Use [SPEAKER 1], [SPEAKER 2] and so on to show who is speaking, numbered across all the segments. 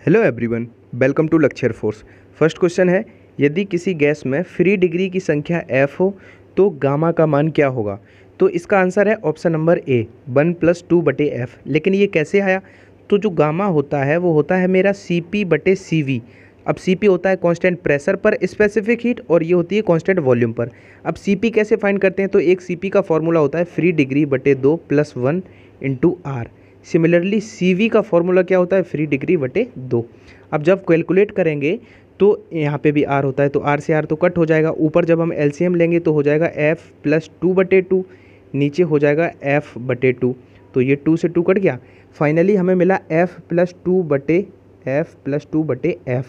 [SPEAKER 1] Hello everyone, welcome to lecture force. First question है, यदि किसी गैस में फ्री डिग्री की संख्या f हो तो गामा का मान क्या होगा। तो इसका आंसर है ऑप्शन नंबर ए 1+2/f। लेकिन ये कैसे आया? तो जो गामा होता है वो होता है मेरा Cp/Cv। अब Cp होता है कांस्टेंट प्रेशर पर स्पेसिफिक हीट और ये होती है कांस्टेंट वॉल्यूम पर। अब Cp कैसे फाइंड करते हैं? तो एक Cp का फॉर्मूला होता है फ्री डिग्री बटे 2 + 1 × R। सिमिलरली Cv का फॉर्मूला क्या होता है? फ्री डिग्री बटे 2। अब जब कैलकुलेट करेंगे तो यहाँ पे भी R होता है, तो R से R तो कट हो जाएगा। ऊपर जब हम LCM लेंगे तो हो जाएगा f + 2/2, नीचे हो जाएगा f/2। तो ये 2 से 2 कट गया। फाइनली हमें मिला f + 2/f।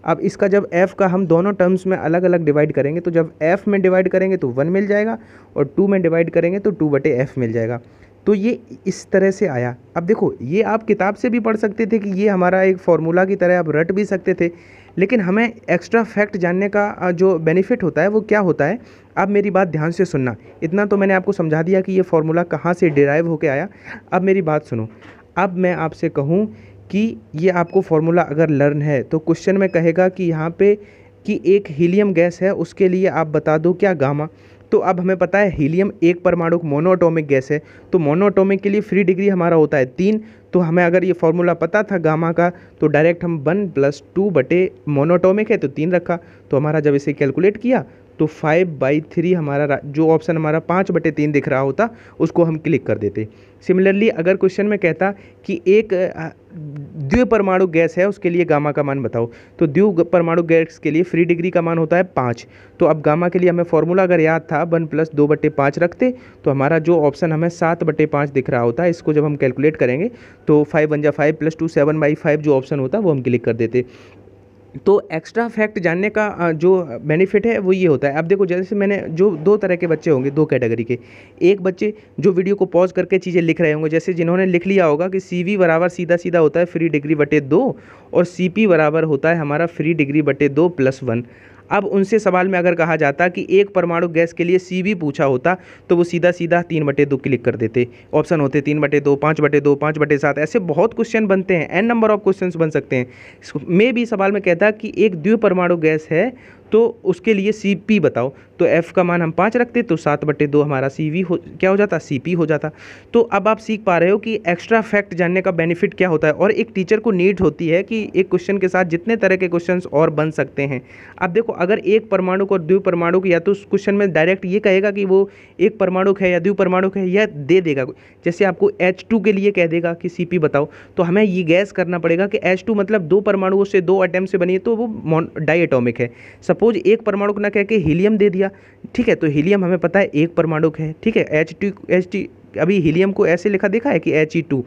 [SPEAKER 1] अब इसका जब f का हम दोनों टर्म्स में अलग अलग डिवाइड करेंगे तो जब f में डिवाइड करेंगे तो 1 मिल जाएगा और 2 में डिवाइड करेंगे तो 2/f मिल जाएगा। तो ये इस तरह से आया। अब देखो, ये आप किताब से भी पढ़ सकते थे कि ये हमारा एक फार्मूला की तरह आप रट भी सकते थे, लेकिन हमें एक्स्ट्रा फैक्ट जानने का जो बेनिफिट होता है वो क्या होता है। अब मेरी बात ध्यान से सुनना। इतना तो मैंने आपको समझा दिया कि ये फार्मूला कहाँ से डिराइव होके आया। अब मेरी बात सुनो। अब मैं आपसे कहूँ कि ये आपको फार्मूला अगर लर्न है तो क्वेश्चन में कहेगा कि यहाँ पे कि एक हीलियम गैस है, उसके लिए आप बता दो क्या गामा। तो अब हमें पता है हीलियम एक परमाणु मोनोएटॉमिक गैस है, तो मोनोएटॉमिक के लिए फ्री डिग्री हमारा होता है 3। तो हमें अगर ये फार्मूला पता था गामा का तो डायरेक्ट हम 1+2 बटे मोनोएटॉमिक है तो 3 रखा। तो हमारा जब इसे कैलकुलेट किया तो 5/3 हमारा जो ऑप्शन हमारा 5/3 दिख रहा होता उसको हम क्लिक कर देते। सिमिलरली अगर क्वेश्चन में कहता कि एक द्विपरमाणु गैस है उसके लिए गामा का मान बताओ, तो द्विपरमाणु गैस के लिए फ्री डिग्री का मान होता है 5। तो अब गामा के लिए हमें फॉर्मूला अगर याद था 1+2/5 रखते तो हमारा जो ऑप्शन हमें 7/5 दिख रहा होता है, इसको जब हम कैलकुलेट करेंगे तो 5 × 5 + 2 7/5 जो ऑप्शन होता है वो हम क्लिक कर देते। तो एक्स्ट्रा फैक्ट जानने का जो बेनिफिट है वो ये होता है। अब देखो, जैसे मैंने जो दो तरह के बच्चे होंगे, दो कैटेगरी के। एक बच्चे जो वीडियो को पॉज करके चीज़ें लिख रहे होंगे, जैसे जिन्होंने लिख लिया होगा कि CV बराबर सीधा सीधा होता है फ्री डिग्री बटे 2 और CP बराबर होता है हमारा फ्री डिग्री बटे 2 + 1। अब उनसे सवाल में अगर कहा जाता कि एक परमाणु गैस के लिए CV पूछा होता तो वो सीधा सीधा 3/2 क्लिक कर देते। ऑप्शन होते 3/2, 5/2, 5/7, ऐसे बहुत क्वेश्चन बनते हैं, n नंबर ऑफ क्वेश्चंस बन सकते हैं। में भी सवाल में कहता कि एक द्विपरमाणु गैस है तो उसके लिए CP बताओ, तो F का मान हम 5 रखते तो 7/2 हमारा CV क्या हो जाता? CP हो जाता। तो अब आप सीख पा रहे हो कि एक्स्ट्रा फैक्ट जानने का बेनिफिट क्या होता है। और एक टीचर को नीड होती है कि एक क्वेश्चन के साथ जितने तरह के क्वेश्चंस और बन सकते हैं। अब देखो, अगर एक परमाणु को द्विपरमाणु या तो उस क्वेश्चन में डायरेक्ट ये कहेगा कि वो एक परमाणु है या द्विपरमाणु है, या दे देगा। जैसे आपको H2 के लिए कह देगा कि CP बताओ, तो हमें ये गैस करना पड़ेगा कि H2 मतलब 2 परमाणुओं से 2 एटम से बनी है तो वो डाईएटॉमिक है। सपोज एक परमाणु को ना कह के हीलियम दे दिया, ठीक है, तो हीलियम हमें पता है एक परमाणु है, ठीक है। H2 अभी हीलियम को ऐसे लिखा देखा है कि He2।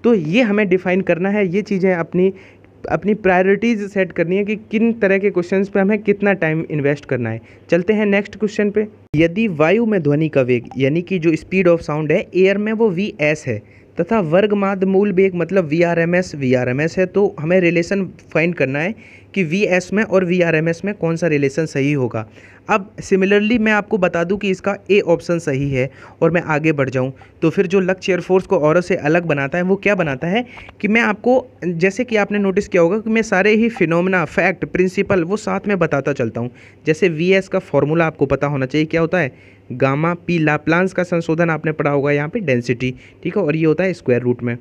[SPEAKER 1] तो ये हमें डिफाइन करना है। ये चीज़ें अपनी प्रायोरिटीज़ सेट करनी है कि किन तरह के क्वेश्चंस पे हमें कितना टाइम इन्वेस्ट करना है। चलते हैं नेक्स्ट क्वेश्चन पे। यदि वायु में ध्वनि का वेग यानी कि जो स्पीड ऑफ साउंड है एयर में वो Vs है तथा वर्गमाद मूल वेग मतलब Vrms है, तो हमें रिलेशन फाइंड करना है कि Vs में और Vrms में कौन सा रिलेशन सही होगा। अब सिमिलरली मैं आपको बता दूं कि इसका ए ऑप्शन सही है और मैं आगे बढ़ जाऊं तो फिर जो लक्ष्य एयरफोर्स को औरों से अलग बनाता है वो क्या बनाता है कि मैं आपको, जैसे कि आपने नोटिस किया होगा कि मैं सारे ही फिनोमेना, फैक्ट, प्रिंसिपल वो साथ में बताता चलता हूँ। जैसे Vs का फॉर्मूला आपको पता होना चाहिए, क्या होता है? Gamma P। लाप्लांस का संशोधन आपने पढ़ा होगा यहाँ पे डेंसिटी, ठीक है, और ये होता है स्क्वायर रूट में।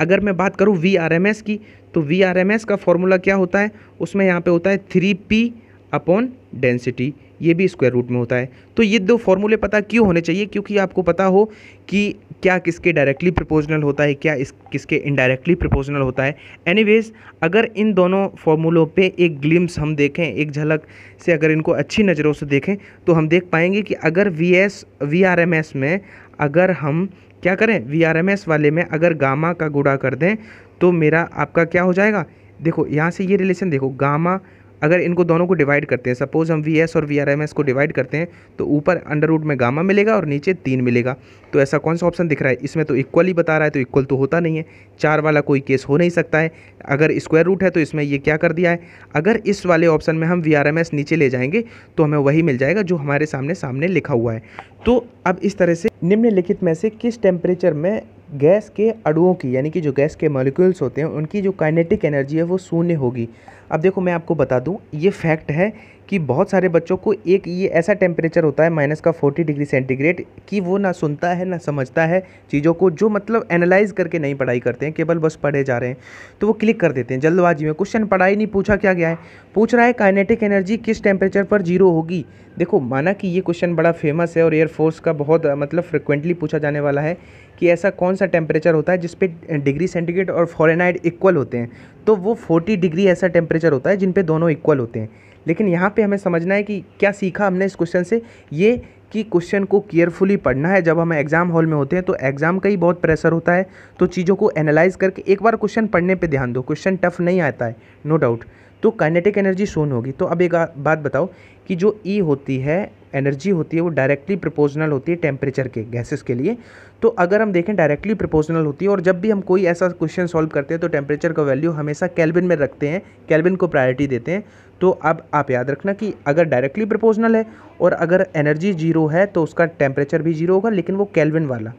[SPEAKER 1] अगर मैं बात करूँ Vrms की, तो Vrms का फॉर्मूला क्या होता है? उसमें यहाँ पे होता है 3p/डेंसिटी, ये भी स्क्वायर रूट में होता है। तो ये दो फॉर्मूले पता क्यों होने चाहिए? क्योंकि आपको पता हो कि क्या किसके डायरेक्टली प्रोपोर्शनल होता है, क्या किसके इनडायरेक्टली प्रोपोर्शनल होता है। एनीवेज, अगर इन दोनों फॉर्मूलों पे एक ग्लिम्स हम देखें, एक झलक से अगर इनको अच्छी नज़रों से देखें तो हम देख पाएंगे कि अगर Vrms में अगर हम क्या करें, Vrms वाले में अगर गामा का गुणा कर दें तो मेरा आपका क्या हो जाएगा? देखो यहाँ से ये रिलेशन देखो, गामा अगर इनको दोनों को डिवाइड करते हैं, सपोज हम Vs और Vrms को डिवाइड करते हैं तो ऊपर अंडर रूट में गामा मिलेगा और नीचे 3 मिलेगा। तो ऐसा कौन सा ऑप्शन दिख रहा है? इसमें तो इक्वल ही बता रहा है, तो इक्वल तो होता नहीं है। 4 वाला कोई केस हो नहीं सकता है। अगर स्क्वायर रूट है तो इसमें ये क्या कर दिया है? अगर इस वाले ऑप्शन में हम Vrms नीचे ले जाएंगे तो हमें वही मिल जाएगा जो हमारे सामने लिखा हुआ है। तो अब इस तरह से निम्नलिखित में से किस टेम्परेचर में गैस के अणुओं की, यानी कि जो गैस के मॉलिक्यूल्स होते हैं उनकी जो काइनेटिक एनर्जी है वो शून्य होगी। अब देखो मैं आपको बता दूं, ये फैक्ट है कि बहुत सारे बच्चों को एक ये ऐसा टेम्परेचर होता है -40 डिग्री सेंटीग्रेड कि वो ना सुनता है ना समझता है चीज़ों को, जो मतलब एनालाइज करके नहीं पढ़ाई करते हैं, केवल बस पढ़े जा रहे हैं, तो वो क्लिक कर देते हैं जल्दबाजी में। क्वेश्चन पढ़ाई नहीं, पूछा क्या गया है, पूछ रहा है काइनेटिक एनर्जी किस टेम्परेचर पर जीरो होगी। देखो माना कि ये क्वेश्चन बड़ा फेमस है और एयरफोर्स का बहुत मतलब फ्रिक्वेंटली पूछा जाने वाला है कि ऐसा कौन सा टेम्परेचर होता है जिस पे डिग्री सेंटीग्रेड और फ़ारेनहाइट इक्वल होते हैं, तो वो 40 डिग्री ऐसा टेम्परेचर होता है जिन पे दोनों इक्वल होते हैं। लेकिन यहाँ पे हमें समझना है कि क्या सीखा हमने इस क्वेश्चन से, ये कि क्वेश्चन को केयरफुली पढ़ना है। जब हम एग्ज़ाम हॉल में होते हैं तो एग्ज़ाम का ही बहुत प्रेशर होता है, तो चीज़ों को एनालाइज करके एक बार क्वेश्चन पढ़ने पे ध्यान दो, क्वेश्चन टफ नहीं आता है नो डाउट। तो काइनेटिक एनर्जी शून्य होगी। तो अब एक बात बताओ कि जो ई होती है एनर्जी होती है वो डायरेक्टली प्रोपोर्शनल होती है टेम्परेचर के गैसेस के लिए। तो अगर हम देखें डायरेक्टली प्रोपोर्शनल होती है, और जब भी हम कोई ऐसा क्वेश्चन सॉल्व करते हैं तो टेम्परेचर का वैल्यू हमेशा केल्विन में रखते हैं, केल्विन को प्रायोरिटी देते हैं। तो अब आप याद रखना कि अगर डायरेक्टली प्रोपोर्शनल है और अगर एनर्जी जीरो है तो उसका टेम्परेचर भी जीरो होगा, लेकिन वो केल्विन वाला,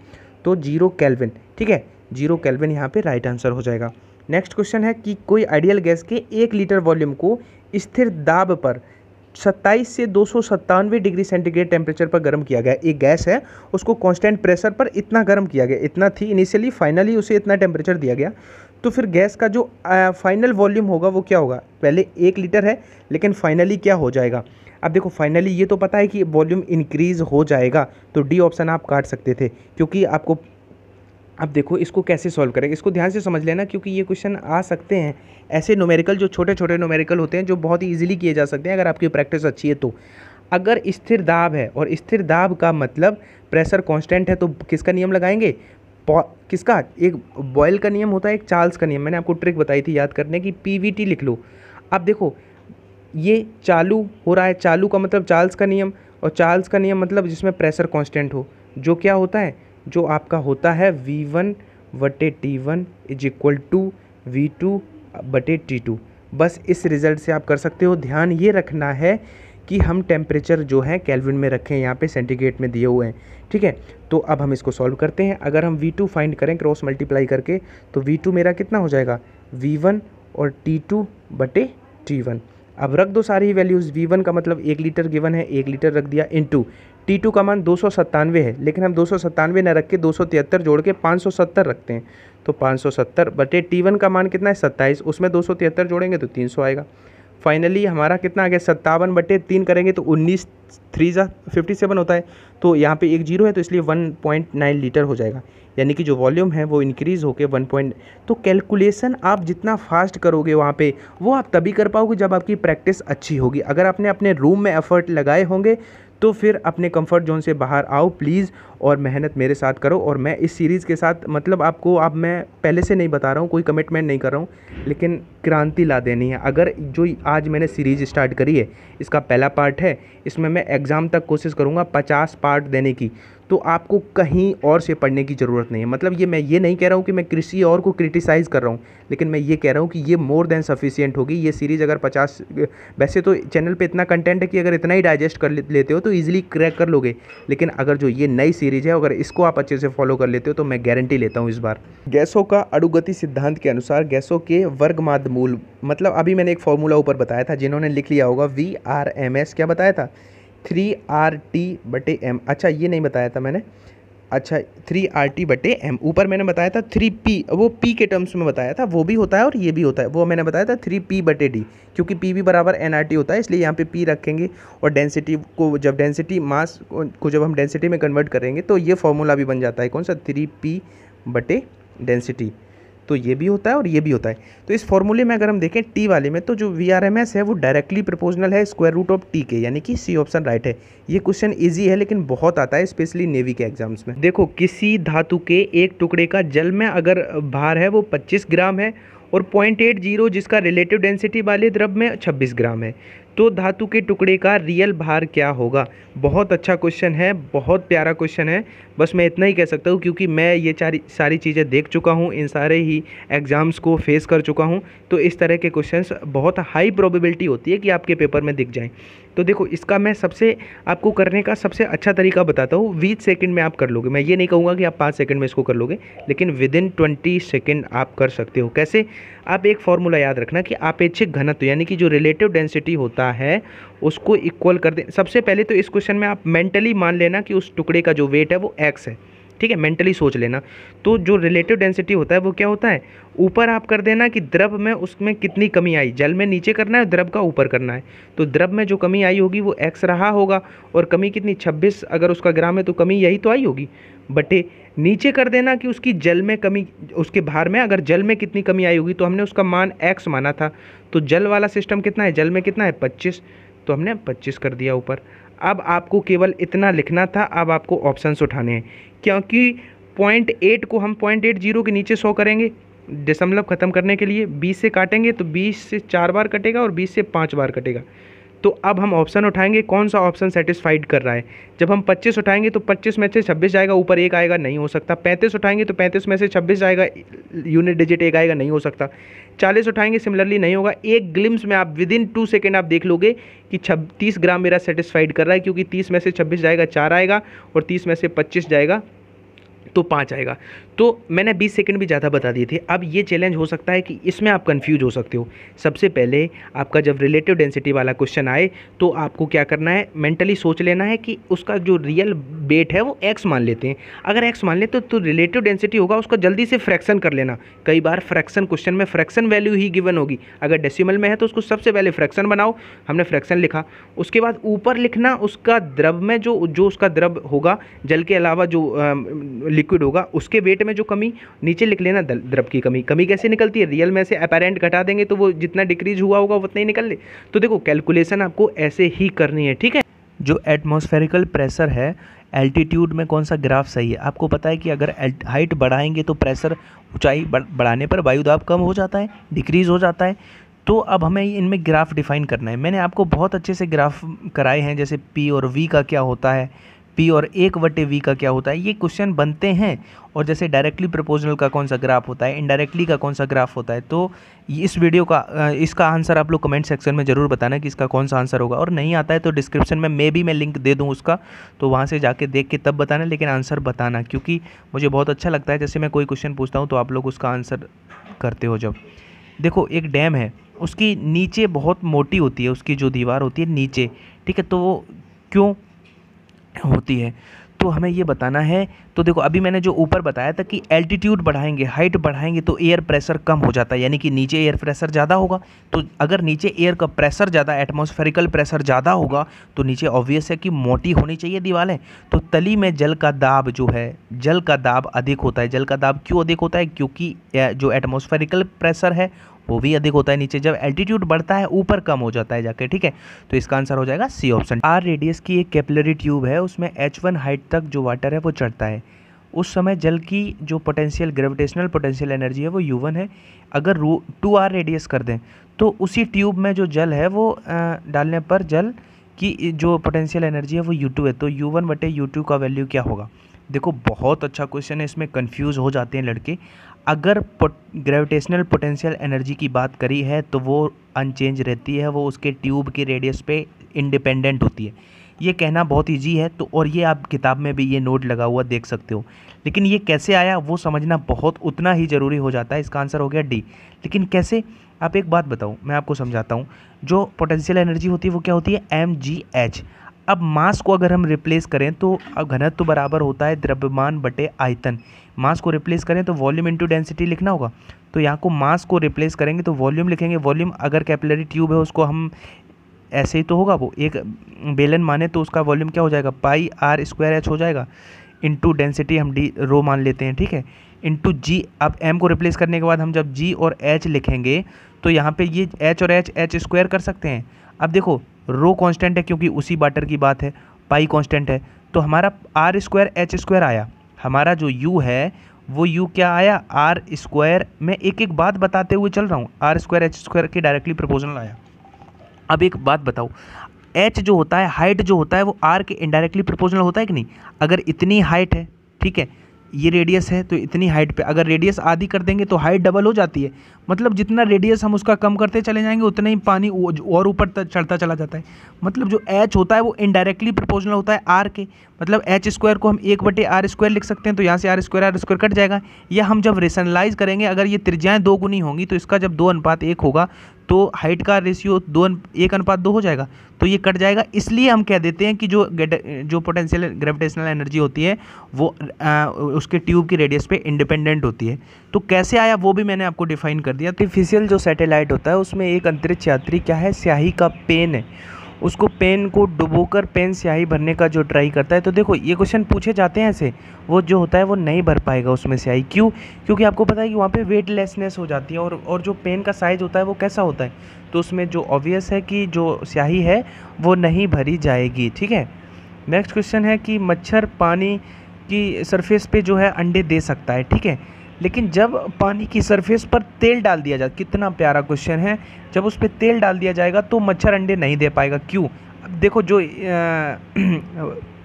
[SPEAKER 1] तो 0 केल्विन, ठीक है, 0 केल्विन यहाँ पे राइट आंसर हो जाएगा। नेक्स्ट क्वेश्चन है कि कोई आइडियल गैस के 1 लीटर वॉल्यूम को स्थिर दाब पर 27 से 297 डिग्री सेंटीग्रेड टेम्परेचर पर गर्म किया गया। एक गैस है, उसको कांस्टेंट प्रेशर पर इतना गर्म किया गया, इतना थी इनिशियली, फाइनली उसे इतना टेम्परेचर दिया गया। तो फिर गैस का जो फाइनल वॉल्यूम होगा वो क्या होगा, पहले 1 लीटर है लेकिन फाइनली क्या हो जाएगा। अब देखो फाइनली ये तो पता है कि वॉल्यूम इंक्रीज़ हो जाएगा, तो डी ऑप्शन आप काट सकते थे क्योंकि आपको। अब देखो इसको कैसे सॉल्व करेंगे, इसको ध्यान से समझ लेना क्योंकि ये क्वेश्चन आ सकते हैं ऐसे न्यूमेरिकल, जो छोटे छोटे न्यूमेरिकल होते हैं जो बहुत ही इजीली किए जा सकते हैं अगर आपकी प्रैक्टिस अच्छी है तो। अगर स्थिर दाब है और स्थिर दाब का मतलब प्रेशर कांस्टेंट है, तो किसका नियम लगाएंगे, किसका, एक बॉयल का नियम होता है, एक चार्ल्स का नियम, मैंने आपको ट्रिक बताई थी याद करने की, पीवीटी लिख लो। अब देखो ये चालू हो रहा है, चालू का मतलब चार्ल्स का नियम, और चार्ल्स का नियम मतलब जिसमें प्रेशर कांस्टेंट हो, जो क्या होता है, जो आपका होता है V1/T1 is equal to V2/T2। बस इस रिज़ल्ट से आप कर सकते हो। ध्यान ये रखना है कि हम टेम्परेचर जो है केल्विन में रखें, यहाँ पे सेंटीग्रेड में दिए हुए हैं, ठीक है। तो अब हम इसको सॉल्व करते हैं। अगर हम V2 फाइंड करें क्रॉस मल्टीप्लाई करके, तो V2 मेरा कितना हो जाएगा, V1 और T2/T1। अब रख दो सारी वैल्यूज़, V1 का मतलब 1 लीटर गिवन है, 1 लीटर रख दिया, इनटू T2 का मान 297 है, लेकिन हम 297 न रख के 273 जोड़ के 570 रखते हैं, तो 570/T1 का मान कितना है 27, उसमें 273 जोड़ेंगे तो 300 आएगा। फाइनली हमारा कितना आ गया 57/3 करेंगे तो 19 3 जा 57 होता है, तो यहाँ पे एक जीरो है तो इसलिए 1.9 लीटर हो जाएगा, यानी कि जो वॉल्यूम है वो इंक्रीज़ होके 1. तो कैलकुलेशन आप जितना फास्ट करोगे वहाँ पे, वो आप तभी कर पाओगे जब आपकी प्रैक्टिस अच्छी होगी। अगर आपने अपने रूम में एफर्ट लगाए होंगे तो फिर अपने कंफर्ट जोन से बाहर आओ प्लीज़, और मेहनत मेरे साथ करो। और मैं इस सीरीज़ के साथ मतलब आपको, अब मैं पहले से नहीं बता रहा हूँ, कोई कमिटमेंट नहीं कर रहा हूँ, लेकिन क्रांति ला देनी है। अगर जो आज मैंने सीरीज़ स्टार्ट करी है, इसका पहला पार्ट है, इसमें मैं एग्ज़ाम तक कोशिश करूँगा 50 पार्ट देने की, तो आपको कहीं और से पढ़ने की ज़रूरत नहीं है। मतलब ये मैं ये नहीं कह रहा हूँ कि मैं किसी और को क्रिटिसाइज़ कर रहा हूँ, लेकिन मैं ये कह रहा हूँ कि ये मोर देन सफिशिएंट होगी ये सीरीज़। अगर 50, वैसे तो चैनल पे इतना कंटेंट है कि अगर इतना ही डाइजेस्ट कर लेते हो तो ईजिली क्रैक कर लोगे, लेकिन अगर जो ये नई सीरीज़ है अगर इसको आप अच्छे से फॉलो कर लेते हो तो मैं गारंटी लेता हूँ इस बार। गैसों का अणुगति सिद्धांत के अनुसार गैसों के वर्गमाद मूल, मतलब अभी मैंने एक फॉर्मूला ऊपर बताया था, जिन्होंने लिख लिया होगा VRMS, क्या बताया था 3RT/M। अच्छा ये नहीं बताया था मैंने, अच्छा 3RT/M, ऊपर मैंने बताया था 3P, वो P के टर्म्स में बताया था, वो भी होता है और ये भी होता है, वो मैंने बताया था 3P/D, क्योंकि PV बराबर NRT होता है इसलिए यहाँ पे P रखेंगे। और डेंसिटी को जब डेंसिटी मास को जब हम डेंसिटी में कन्वर्ट करेंगे तो ये फॉर्मूला भी बन जाता है, कौन सा 3P/डेंसिटी, तो ये भी होता है और ये भी होता है। तो इस फॉर्मूले में अगर हम देखें टी वाले में, तो जो VRMS है वो डायरेक्टली प्रोपोर्शनल है स्क्वायर रूट ऑफ टी के, यानी कि सी ऑप्शन राइट है। ये क्वेश्चन इजी है लेकिन बहुत आता है स्पेशली नेवी के एग्जाम्स में। देखो किसी धातु के एक टुकड़े का जल में अगर भार है वो 25 ग्राम है और 0.80 जिसका रिलेटिव डेंसिटी वाले द्रव में 26 ग्राम है, तो धातु के टुकड़े का रियल भार क्या होगा। बहुत अच्छा क्वेश्चन है, बहुत प्यारा क्वेश्चन है। बस मैं इतना ही कह सकता हूँ क्योंकि मैं ये सारी चीज़ें देख चुका हूँ, इन सारे ही एग्ज़ाम्स को फेस कर चुका हूँ, तो इस तरह के क्वेश्चंस बहुत हाई प्रोबेबिलिटी होती है कि आपके पेपर में दिख जाएं। तो देखो इसका मैं सबसे आपको करने का सबसे अच्छा तरीका बताता हूँ, 20 सेकंड में आप कर लोगे। मैं ये नहीं कहूँगा कि आप 5 सेकंड में इसको कर लोगे, लेकिन विदिन 20 सेकंड आप कर सकते हो। कैसे? आप एक फॉर्मूला याद रखना कि आपेक्षिक घनत्व यानी कि जो रिलेटिव डेंसिटी होता है उसको इक्वल कर दें। सबसे पहले तो इस क्वेश्चन में आप मेंटली मान लेना कि उस टुकड़े का जो वेट है वो x है, ठीक है, मेंटली सोच लेना। तो जो रिलेटिव डेंसिटी होता है वो क्या होता है, ऊपर आप कर देना कि द्रव में उसमें कितनी कमी आई, जल में नीचे करना है, द्रव का ऊपर करना है। तो द्रव में जो कमी आई होगी वो x रहा होगा, और कमी कितनी 26 अगर उसका ग्राम है तो कमी यही तो आई होगी, बटे नीचे कर देना कि उसकी जल में कमी, उसके भार में अगर जल में कितनी कमी आई होगी, तो हमने उसका मान x माना था, तो जल वाला सिस्टम कितना है, जल में कितना है 25, तो हमने 25 कर दिया ऊपर। अब आपको केवल इतना लिखना था, अब आपको ऑप्शंस उठाने हैं, क्योंकि 0.8 को हम 0.80 के नीचे 100 करेंगे दशमलव खत्म करने के लिए, 20 से काटेंगे तो 20 से 4 बार कटेगा और 20 से 5 बार कटेगा। तो अब हम ऑप्शन उठाएंगे, कौन सा ऑप्शन सेटिस्फाइड कर रहा है। जब हम 25 उठाएंगे तो 25 में से 26 जाएगा, ऊपर एक आएगा, नहीं हो सकता। 35 उठाएंगे तो 35 में से 26 जाएगा, यूनिट डिजिट एक आएगा, नहीं हो सकता। 40 उठाएंगे, सिमिलरली नहीं होगा। एक ग्लिम्स में आप विदिन 2 सेकेंड आप देख लोगे कि 30 ग्राम मेरा सेटिस्फाइड कर रहा है, क्योंकि 30 में से 26 जाएगा 4 आएगा, और 30 में से 25 जाएगा तो 5 आएगा। तो मैंने 20 सेकंड भी ज़्यादा बता दिए थे। अब ये चैलेंज हो सकता है कि इसमें आप कंफ्यूज हो सकते हो। सबसे पहले आपका जब रिलेटिव डेंसिटी वाला क्वेश्चन आए तो आपको क्या करना है, मेंटली सोच लेना है कि उसका जो रियल वेट है वो x मान लेते हैं। अगर x मान लेते तो रिलेटिव डेंसिटी होगा उसका जल्दी से फ्रैक्शन कर लेना। कई बार फ्रैक्शन क्वेश्चन में फ्रैक्शन वैल्यू ही गिवन होगी, अगर डेसिमल में है तो उसको सबसे पहले फ्रैक्शन बनाओ, हमने फ्रैक्शन लिखा। उसके बाद ऊपर लिखना उसका द्रव में जो उसका द्रव होगा, जल के अलावा जो लिक्विड होगा उसके वेट में जो कमी, नीचे लिख लेना द्रव की कमी। कमी कैसे निकलती है, रियल में से अपेरेंट घटा देंगे तो वो जितना डिक्रीज हुआ होगा उतना ही निकल ले। तो देखो कैलकुलेशन आपको ऐसे ही करनी है, ठीक है। जो एटमॉस्फेरिकल प्रेशर है, एल्टीट्यूड में कौन सा ग्राफ सही है। आपको पता है कि अगर हाइट बढ़ाएंगे तो प्रेशर, ऊंचाई बढ़ाने पर वायु दाब कम हो जाता है, डिक्रीज हो जाता है। तो अब हमें इनमें ग्राफ डिफाइन करना है। मैंने आपको बहुत अच्छे से ग्राफ कराए हैं, जैसे पी और वी का क्या होता है, पी और 1/v का क्या होता है, ये क्वेश्चन बनते हैं। और जैसे डायरेक्टली प्रोपोर्शनल का कौन सा ग्राफ होता है, इनडायरेक्टली का कौन सा ग्राफ होता है। तो इस वीडियो का इसका आंसर आप लोग कमेंट सेक्शन में ज़रूर बताना कि इसका कौन सा आंसर होगा। और नहीं आता है तो डिस्क्रिप्शन में मैं लिंक दे दूँ उसका, तो वहाँ से जाके देख के तब बताना, लेकिन आंसर बताना, क्योंकि मुझे बहुत अच्छा लगता है जैसे मैं कोई क्वेश्चन पूछता हूँ तो आप लोग उसका आंसर करते हो। जब देखो एक डैम है, उसकी नीचे बहुत मोटी होती है, उसकी जो दीवार होती है नीचे, ठीक है, तो वो क्यों होती है, तो हमें ये बताना है। तो देखो अभी मैंने जो ऊपर बताया था कि एल्टीट्यूड बढ़ाएंगे, हाइट बढ़ाएंगे तो एयर प्रेशर कम हो जाता है, यानी कि नीचे एयर प्रेशर ज़्यादा होगा। तो अगर नीचे एयर का प्रेशर ज़्यादा, एटमॉस्फेरिकल प्रेशर ज़्यादा होगा तो नीचे ऑब्वियस है कि मोटी होनी चाहिए दीवारें। तो तली में जल का दाब जो है, जल का दाब अधिक होता है। जल का दाब क्यों अधिक होता है, क्योंकि जो एटमॉस्फेरिकल प्रेशर है वो भी अधिक होता है नीचे, जब एल्टीट्यूड बढ़ता है ऊपर कम हो जाता है जाके, ठीक है। तो इसका आंसर हो जाएगा सी ऑप्शन। आर रेडियस की एक कैपिलरी ट्यूब है, उसमें H1 हाइट तक जो वाटर है वो चढ़ता है। उस समय जल की जो पोटेंशियल, ग्रेविटेशनल पोटेंशियल एनर्जी है वो U1 है। अगर 2R रेडियस कर दें तो उसी ट्यूब में जो जल है वो डालने पर जल की जो पोटेंशियल एनर्जी है वो U2 है। तो U1/U2 का वैल्यू क्या होगा। देखो बहुत अच्छा क्वेश्चन है, इसमें कंफ्यूज हो जाते हैं लड़के। अगर ग्रेविटेशनल पोटेंशियल एनर्जी की बात करी है तो वो अनचेंज रहती है, वो उसके ट्यूब के रेडियस पे इंडिपेंडेंट होती है। ये कहना बहुत इजी है, तो और ये आप किताब में भी ये नोट लगा हुआ देख सकते हो, लेकिन ये कैसे आया वो समझना बहुत उतना ही ज़रूरी हो जाता है। इसका आंसर हो गया डी। लेकिन कैसे, आप एक बात बताओ, मैं आपको समझाता हूँ। जो पोटेंशियल एनर्जी होती है वो क्या होती है, mgh। अब मास को अगर हम रिप्लेस करें तो घनत्व तो बराबर होता है द्रव्यमान बटे आयतन। मास को रिप्लेस करें तो वॉल्यूम इंटू डेंसिटी लिखना होगा। तो यहाँ को मास को रिप्लेस करेंगे तो वॉल्यूम लिखेंगे। वॉल्यूम अगर कैपिलरी ट्यूब है उसको हम ऐसे ही तो होगा, वो एक बेलन माने तो उसका वॉल्यूम क्या हो जाएगा, πr² हो जाएगा, इंटू डेंसिटी हम डी रो मान लेते हैं, ठीक है, इंटू जी। अब m को रिप्लेस करने के बाद हम जब g और h लिखेंगे तो यहाँ पे ये h और h² कर सकते हैं। अब देखो रो कांस्टेंट है क्योंकि उसी वाटर की बात है, पाई कांस्टेंट है, तो हमारा r² h² आया। हमारा जो u है वो u क्या आया, r²। मैं एक एक बात बताते हुए चल रहा हूँ, r² h² के डायरेक्टली प्रोपोर्शनल आया। अब एक बात बताओ, h जो होता है, हाइट जो होता है वो r के इनडायरेक्टली प्रोपोर्शनल होता है कि नहीं। अगर इतनी हाइट है, ठीक है, ये रेडियस है तो इतनी हाइट पे, अगर रेडियस आधी कर देंगे तो हाइट डबल हो जाती है। मतलब जितना रेडियस हम उसका कम करते चले जाएंगे उतना ही पानी और ऊपर तक चढ़ता चला जाता है। मतलब जो h होता है वो इनडायरेक्टली प्रोपोर्शनल होता है r के। मतलब h स्क्वायर को हम 1/r² लिख सकते हैं, तो यहाँ से r² कट जाएगा। या हम जब रेशनलाइज करेंगे, अगर ये त्रिज्याएँ 2 गुनी होंगी तो इसका जब 2:1 होगा तो हाइट का रेशियो 1:2 हो जाएगा, तो ये कट जाएगा। इसलिए हम कह देते हैं कि जो पोटेंशियल ग्रेविटेशनल एनर्जी होती है वो उसके ट्यूब की रेडियस पे इंडिपेंडेंट होती है। तो कैसे आया वो भी मैंने आपको डिफाइन कर दिया। आर्टिफिशियल जो सैटेलाइट होता है उसमें एक अंतरिक्ष यात्री क्या है, स्याही का पेन है, उसको पेन को डुबोकर पेन स्याही भरने का जो ट्राई करता है। तो देखो ये क्वेश्चन पूछे जाते हैं ऐसे, वो जो होता है वो नहीं भर पाएगा उसमें स्याही। क्यों? क्योंकि आपको पता है कि वहाँ पे वेटलेसनेस हो जाती है, और जो पेन का साइज़ होता है वो कैसा होता है, तो उसमें जो ऑब्वियस है कि जो स्याही है वो नहीं भरी जाएगी। ठीक है, नेक्स्ट क्वेश्चन है कि मच्छर पानी की सरफेस पे जो है अंडे दे सकता है। ठीक है, लेकिन जब पानी की सरफेस पर तेल डाल दिया जाए, कितना प्यारा क्वेश्चन है, जब उस पर तेल डाल दिया जाएगा तो मच्छर अंडे नहीं दे पाएगा। क्यों? अब देखो जो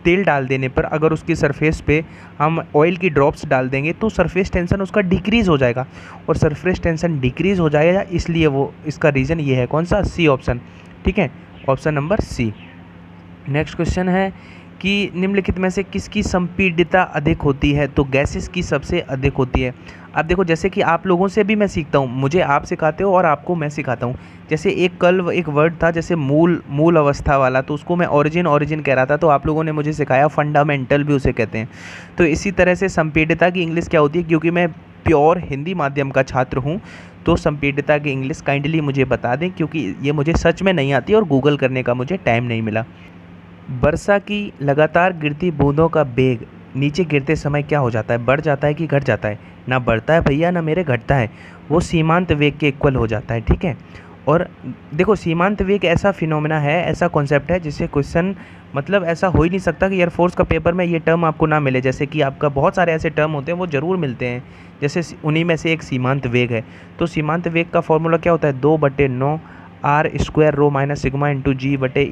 [SPEAKER 1] तेल डाल देने पर अगर उसकी सरफेस पे हम ऑयल की ड्रॉप्स डाल देंगे तो सरफेस टेंशन उसका डिक्रीज़ हो जाएगा, और सरफेस टेंशन डिक्रीज़ हो जाएगा, इसलिए वो इसका रीज़न ये है, कौन सा? C option. ठीक है, option number C. Next question है कि निम्नलिखित में से किसकी संपीडितता अधिक होती है, तो गैसेस की सबसे अधिक होती है। अब देखो जैसे कि आप लोगों से भी मैं सीखता हूँ, मुझे आप सिखाते हो और आपको मैं सिखाता हूँ। जैसे एक वर्ड था जैसे मूल अवस्था वाला, तो उसको मैं ओरिजिन कह रहा था, तो आप लोगों ने मुझे सिखाया फंडामेंटल भी उसे कहते हैं। तो इसी तरह से संपीडितता की इंग्लिश क्या होती है, क्योंकि मैं प्योर हिंदी माध्यम का छात्र हूँ तो संपीडितता की इंग्लिश काइंडली मुझे बता दें, क्योंकि ये मुझे सच में नहीं आती और गूगल करने का मुझे टाइम नहीं मिला। वर्षा की लगातार गिरती बूंदों का वेग नीचे गिरते समय क्या हो जाता है, बढ़ जाता है कि घट जाता है? ना बढ़ता है भैया, ना मेरे घटता है, वो सीमांत वेग के इक्वल हो जाता है। ठीक है, और देखो सीमांत वेग ऐसा फिनोमेना है, ऐसा कॉन्सेप्ट है जिससे क्वेश्चन मतलब ऐसा हो ही नहीं सकता कि एयरफोर्स का पेपर में ये टर्म आपको ना मिले। जैसे कि आपका बहुत सारे ऐसे टर्म होते हैं वो ज़रूर मिलते हैं, जैसे उन्हीं में से एक सीमांत वेग है। तो सीमांत वेग का फॉर्मूला क्या होता है, 2/9 r² rho minus sigma into जी बटे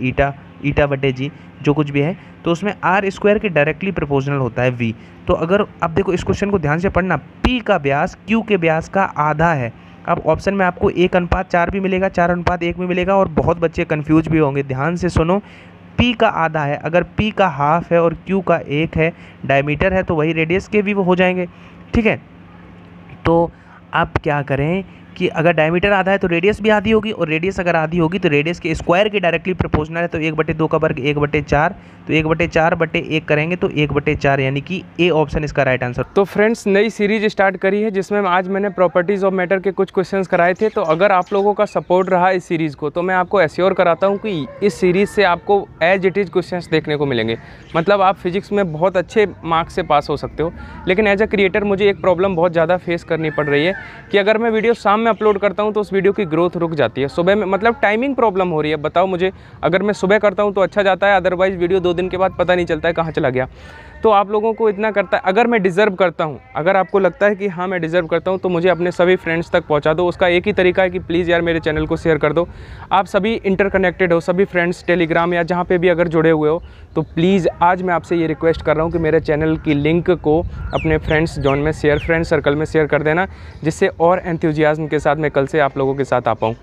[SPEAKER 1] ईटा बटे जी, जो कुछ भी है, तो उसमें r² के डायरेक्टली प्रोपोर्शनल होता है v। तो अगर आप देखो इस क्वेश्चन को ध्यान से पढ़ना, p का व्यास q के व्यास का आधा है। अब ऑप्शन में आपको 1:4 भी मिलेगा, 4:1 भी मिलेगा, और बहुत बच्चे कंफ्यूज भी होंगे। ध्यान से सुनो, p का आधा है, अगर p का हाफ है और q का 1 है, डायमीटर है, तो वही रेडियस के भी वो हो जाएंगे। ठीक है, तो आप क्या करें कि अगर डायमीटर आधा है तो रेडियस भी आधी होगी, और रेडियस अगर आधी होगी तो रेडियस के स्क्वायर के डायरेक्टली प्रोपोर्शनल है, तो 1/2 का वर्ग 1/4, तो 1/4/1 करेंगे तो 1/4, यानी कि ए ऑप्शन इसका राइट आंसर।
[SPEAKER 2] तो फ्रेंड्स नई सीरीज स्टार्ट करी है जिसमें आज मैंने प्रॉपर्टीज़ ऑफ मैटर के कुछ क्वेश्चंस कराए थे। तो अगर आप लोगों का सपोर्ट रहा इस सीरीज़ को, तो मैं आपको एश्योर कराता हूँ कि इस सीरीज़ से आपको एज इट इज़ क्वेश्चंस देखने को मिलेंगे। मतलब आप फिजिक्स में बहुत अच्छे मार्क्स से पास हो सकते हो। लेकिन एज अ क्रिएटर मुझे एक प्रॉब्लम बहुत ज़्यादा फेस करनी पड़ रही है कि अगर मैं वीडियो शाम में अपलोड करता हूँ तो उस वीडियो की ग्रोथ रुक जाती है। सुबह में मतलब टाइमिंग प्रॉब्लम हो रही है। बताओ मुझे, अगर मैं सुबह करता हूँ तो अच्छा जाता है, अदरवाइज़ वीडियो 2 दिन के बाद पता नहीं चलता है कहाँ चला गया। तो आप लोगों को इतना करता है, अगर मैं डिज़र्व करता हूँ, अगर आपको लगता है कि हाँ मैं डिज़र्व करता हूँ, तो मुझे अपने सभी फ्रेंड्स तक पहुँचा दो। उसका एक ही तरीका है कि प्लीज़ यार मेरे चैनल को शेयर कर दो। आप सभी इंटरकनेक्टेड हो, सभी फ्रेंड्स टेलीग्राम या जहाँ पे भी अगर जुड़े हुए हो, तो प्लीज़ आज मैं आपसे ये रिक्वेस्ट कर रहा हूँ कि मेरे चैनल की लिंक को अपने फ्रेंड्स जोन में शेयर, फ्रेंड्स सर्कल में शेयर कर देना, जिससे और एंथुजियाज्म के साथ मैं कल से आप लोगों के साथ आ पाऊँ।